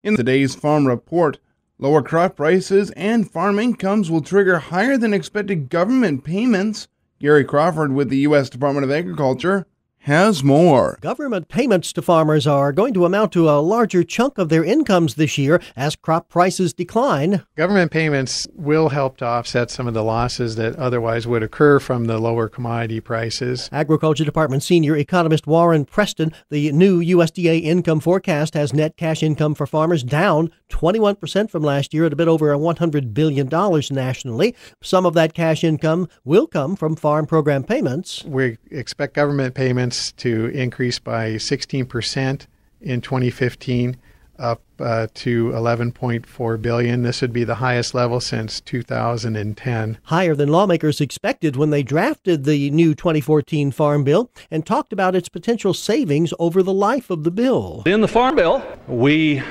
In today's Farm Report, lower crop prices and farm incomes will trigger higher than expected government payments. Gary Crawford with the U.S. Department of Agriculture has more. Government payments to farmers are going to amount to a larger chunk of their incomes this year as crop prices decline. Government payments will help to offset some of the losses that otherwise would occur from the lower commodity prices. Agriculture Department senior economist Warren Preston, the new USDA income forecast has net cash income for farmers down 21% from last year at a bit over $100 billion nationally. Some of that cash income will come from farm program payments. We expect government payments to increase by 16% in 2015, up to $11.4 billion. This would be the highest level since 2010. Higher than lawmakers expected when they drafted the new 2014 Farm Bill and talked about its potential savings over the life of the bill. In the Farm Bill, we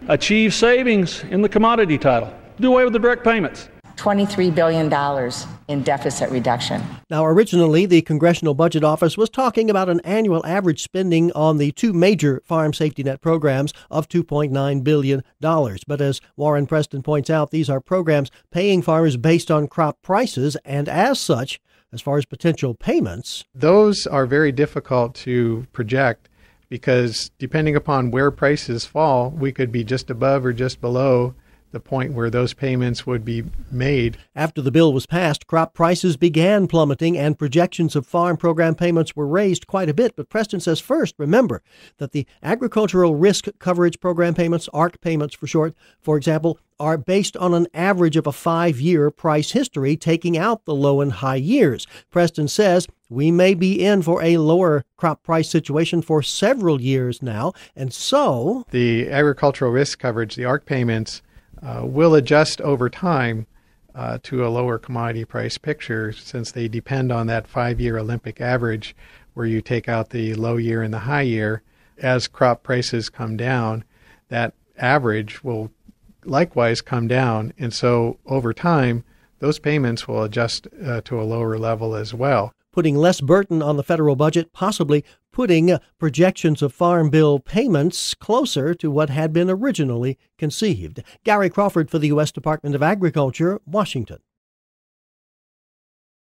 achieve savings in the commodity title, do away with the direct payments. $23 billion in deficit reduction. Now, originally, the Congressional Budget Office was talking about an annual average spending on the two major farm safety net programs of $2.9 billion. But as Warren Preston points out, these are programs paying farmers based on crop prices, and as such, as far as potential payments, those are very difficult to project because depending upon where prices fall, we could be just above or just below the point where those payments would be made. After the bill was passed, crop prices began plummeting and projections of farm program payments were raised quite a bit. But Preston says first, remember that the Agricultural Risk Coverage Program payments, ARC payments for short, for example, are based on an average of a 5-year price history, taking out the low and high years. Preston says we may be in for a lower crop price situation for several years now. And so the agricultural risk coverage, the ARC payments, will adjust over time to a lower commodity price picture since they depend on that 5-year Olympic average where you take out the low year and the high year. As crop prices come down, that average will likewise come down. And so over time, those payments will adjust to a lower level as well, putting less burden on the federal budget, possibly putting projections of Farm Bill payments closer to what had been originally conceived. Gary Crawford for the U.S. Department of Agriculture, Washington.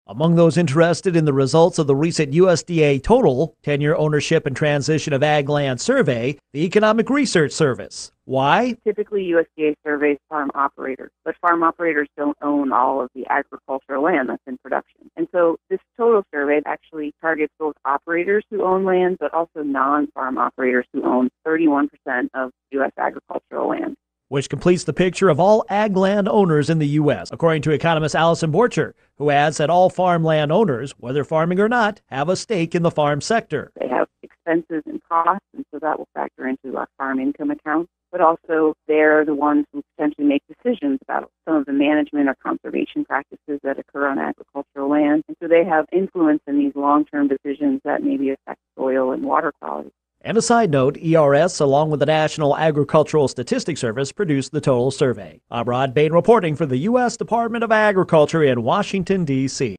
Among those interested in the results of the recent USDA Total 10-Year Ownership and Transition of Ag Land Survey, the Economic Research Service. Why? Typically, USDA surveys farm operators, but farm operators don't own all of the agricultural land that's in production. And so this total survey actually targets both operators who own land, but also non-farm operators who own 31% of U.S. agricultural land, which completes the picture of all ag land owners in the U.S., according to economist Allison Borcher, who adds that all farmland owners, whether farming or not, have a stake in the farm sector. They have expenses and costs, and so that will factor into our farm income accounts. But also, they're the ones who potentially make decisions about some of the management or conservation practices that occur on agricultural land. And so they have influence in these long-term decisions that maybe affect soil and water quality. And a side note, ERS, along with the National Agricultural Statistics Service, produced the total survey. I'm Rod Bain reporting for the U.S. Department of Agriculture in Washington, D.C.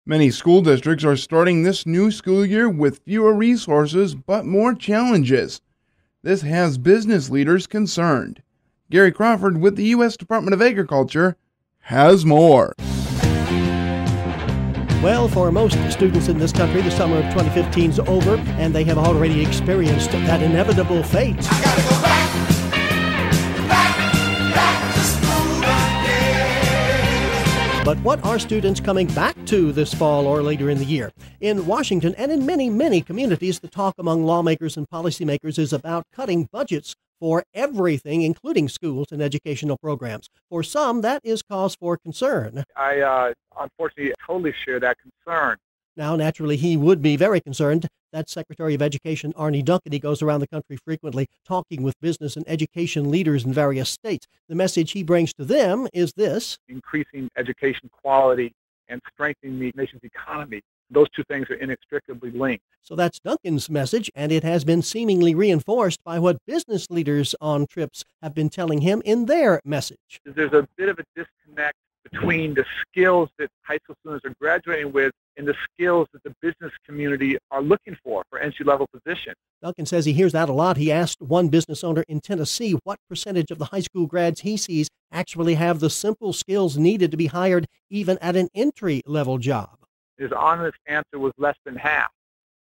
Many school districts are starting this new school year with fewer resources but more challenges. This has business leaders concerned. Gary Crawford with the U.S. Department of Agriculture has more. Well, for most students in this country, the summer of 2015 is over, and they have already experienced that inevitable fate. I gotta go back to school again. But what are students coming back to this fall or later in the year? In Washington and in many, many communities, the talk among lawmakers and policymakers is about cutting budgets for everything, including schools and educational programs. For some, that is cause for concern. I unfortunately totally share that concern. Now, naturally, he would be very concerned. That's Secretary of Education Arne Duncan. He goes around the country frequently talking with business and education leaders in various states. The message he brings to them is this: increasing education quality and strengthening the nation's economy. Those two things are inextricably linked. So that's Duncan's message, and it has been seemingly reinforced by what business leaders on trips have been telling him in their message. There's a bit of a disconnect between the skills that high school students are graduating with and the skills that the business community are looking for entry-level positions. Duncan says he hears that a lot. He asked one business owner in Tennessee what percentage of the high school grads he sees actually have the simple skills needed to be hired even at an entry-level job. His honest answer was less than half.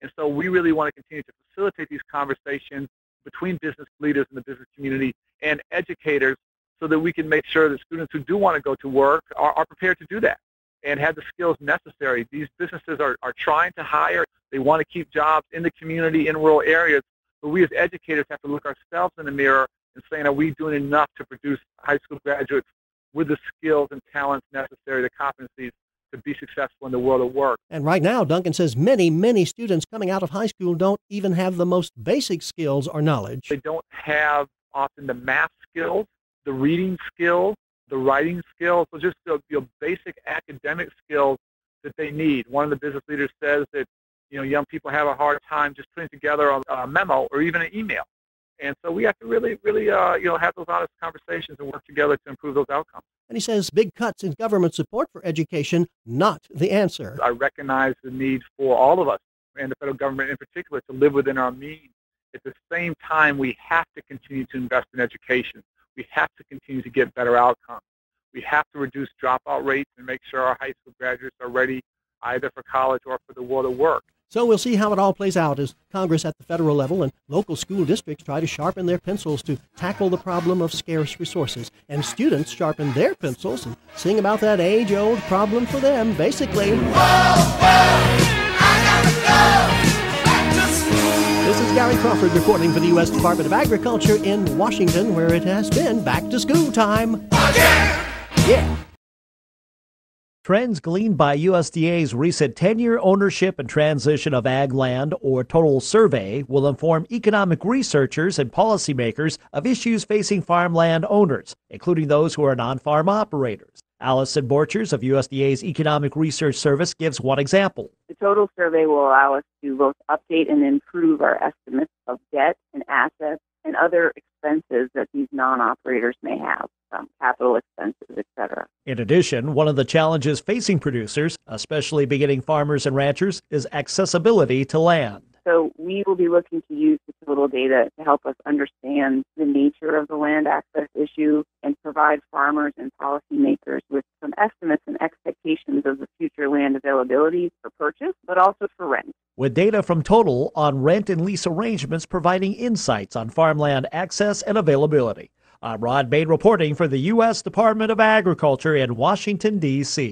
And so we really want to continue to facilitate these conversations between business leaders in the business community and educators so that we can make sure that students who do want to go to work are prepared to do that and have the skills necessary. These businesses are trying to hire. They want to keep jobs in the community, in rural areas. But we as educators have to look ourselves in the mirror and say, are we doing enough to produce high school graduates with the skills and talents necessary, the competencies to be successful in the world of work? And right now, Duncan says many students coming out of high school don't even have the most basic skills or knowledge. They don't have often the math skills, the reading skills, the writing skills, so just the basic academic skills that they need. One of the business leaders says that young people have a hard time just putting together a memo or even an email. And so we have to really have those honest conversations and work together to improve those outcomes. And he says big cuts in government support for education, not the answer. I recognize the need for all of us, and the federal government in particular, to live within our means. At the same time, we have to continue to invest in education. We have to continue to get better outcomes. We have to reduce dropout rates and make sure our high school graduates are ready either for college or for the world of work. So we'll see how it all plays out as Congress at the federal level and local school districts try to sharpen their pencils to tackle the problem of scarce resources. And students sharpen their pencils and sing about that age-old problem for them, basically. This is Gary Crawford reporting for the U.S. Department of Agriculture in Washington, where it has been back to school time. Again! Yeah. Trends gleaned by USDA's recent 10-year ownership and transition of ag land, or total survey, will inform economic researchers and policymakers of issues facing farmland owners, including those who are non-farm operators. Allison Borchers of USDA's Economic Research Service gives one example. The total survey will allow us to both update and improve our estimates of debt and assets and other expenses that these non-operators may have, capital expenses, etc. In addition, one of the challenges facing producers, especially beginning farmers and ranchers, is accessibility to land. So we will be looking to use the total data to help us understand the nature of the land access issue and provide farmers and policymakers with some estimates and expectations of the future land availability for purchase, but also for rent. With data from Total on rent and lease arrangements providing insights on farmland access and availability. I'm Rod Bain reporting for the U.S. Department of Agriculture in Washington, D.C.